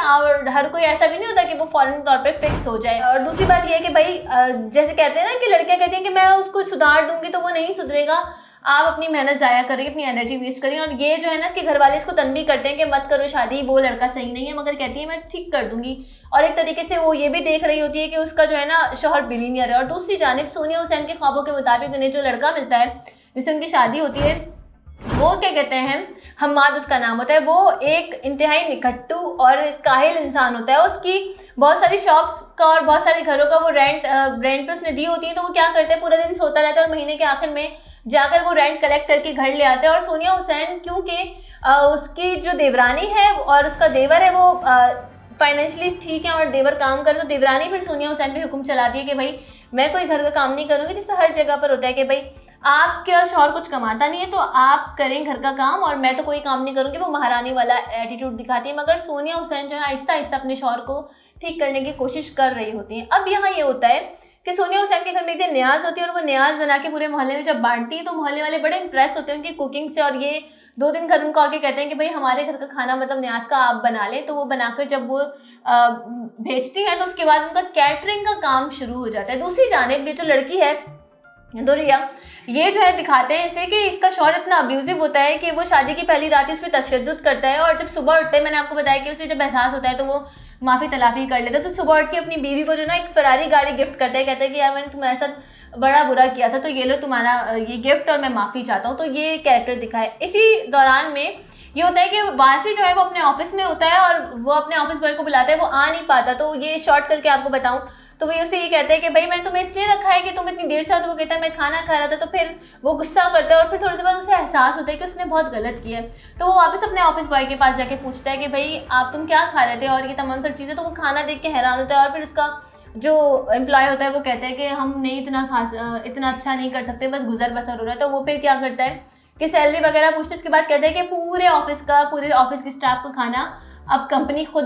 और हर कोई ऐसा भी नहीं होता कि वो फौरन तौर पे फिक्स हो जाए। और दूसरी बात ये है कि भाई जैसे कहते हैं ना कि लड़कियां कहती हैं कि मैं उसको सुधार दूंगी तो वो नहीं सुधरेगा, आप अपनी मेहनत जाया करिए, अपनी एनर्जी वेस्ट करिए। और ये जो है ना, इसके घर वाले इसको तनबीह करते हैं कि मत करो शादी, वो लड़का सही नहीं है, मगर कहती है मैं ठीक कर दूंगी। और एक तरीके से वो ये भी देख रही होती है कि उसका जो है ना शौहर बिलीनियर है। और दूसरी जानिब सोनिया हुसैन के ख्वाबों के मुताबिक उन्हें जो लड़का मिलता है जिससे उनकी शादी होती है, वो क्या कहते हैं, हम्माद उसका नाम होता है। वो एक इंतहाई निकट्टू और काहिल इंसान होता है। उसकी बहुत सारी शॉप्स का और बहुत सारे घरों का वो रेंट पे उसने दी होती है। तो वो क्या करते हैं, पूरा दिन सोता रहता है और महीने के आखिर में जाकर वो रेंट कलेक्ट करके घर ले आते हैं। और सोनिया हुसैन क्योंकि उसकी जो देवरानी है और उसका देवर है वो फाइनेंशियली ठीक है और देवर काम करे, तो देवरानी फिर सोनिया हुसैन पे हुक्म चलाती है कि भाई मैं कोई घर का काम नहीं करूँगी। जैसे हर जगह पर होता है कि भाई आपका शौहर कुछ कमाता नहीं है तो आप करें घर का काम और मैं तो कोई काम नहीं करूँगी। वो महारानी वाला एटीट्यूड दिखाती है। मगर सोनिया हुसैन जो है आहिस्ता आहिस्ता अपने शौहर को ठीक करने की कोशिश कर रही होती है। अब यहाँ ये होता है कि सोनिया हुसैन के घर में एक दिन न्याज होती है और वो न्याज बना के पूरे मोहल्ले में जब बांटती है तो मोहल्ले वाले बड़े इंप्रेस होते हैं उनकी कुकिंग से। और ये 2 दिन घर उनको आके कहते हैं कि भाई हमारे घर का खाना मतलब न्याज का आप बना लें। तो वो बनाकर जब वो भेजती हैं तो उसके बाद उनका कैटरिंग का काम शुरू हो जाता है। दूसरी जानिब ये जो लड़की है दुरिया, ये जो है दिखाते हैं इसे कि इसका शौहर इतना अब्यूजिव होता है कि वो शादी की पहली रात उस पर तशद्दुद करता है। और जब सुबह उठते हैं, मैंने आपको बताया कि उसे जब एहसास होता है तो वो माफ़ी तलाफ़ी कर लेता है। तो सुबह उठ के अपनी बीवी को जो ना एक फरारी गाड़ी गिफ्ट करता है, कहता है कि यार मैंने तुम्हारे साथ बड़ा बुरा किया था तो ये लो तुम्हारा ये गिफ्ट और मैं माफ़ी चाहता हूँ। तो ये कैरेक्टर दिखा है। इसी दौरान में ये होता है कि वासी जो है वो अपने ऑफिस में होता है और वो अपने ऑफिस बॉय को बुलाता है, वो आ नहीं पाता। तो ये शॉर्ट करके आपको बताऊं तो वो उसे ये कहता है कि भाई मैंने तुम्हें इसलिए रखा है कि तुम इतनी देर से आओ। तो वो कहता है मैं खाना खा रहा था। तो फिर वो गुस्सा करता है और फिर थोड़ी देर बाद उसे एहसास होता है कि उसने बहुत गलत किया है। तो वो वापस अपने ऑफिस बॉय के पास जाके पूछता है कि भाई आप तुम क्या खा रहे थे और ये तमाम सारी चीज़ें। तो वो खाना देख के हैरान होता है और फिर उसका जो एम्प्लॉय होता है वो कहता है कि हम नहीं इतना अच्छा नहीं कर सकते, बस गुजर बसर हो रहा है। तो वो फिर क्या करता है कि सैलरी वगैरह पूछते, उसके बाद कहते हैं कि पूरे ऑफिस की स्टाफ को खाना अब कंपनी खुद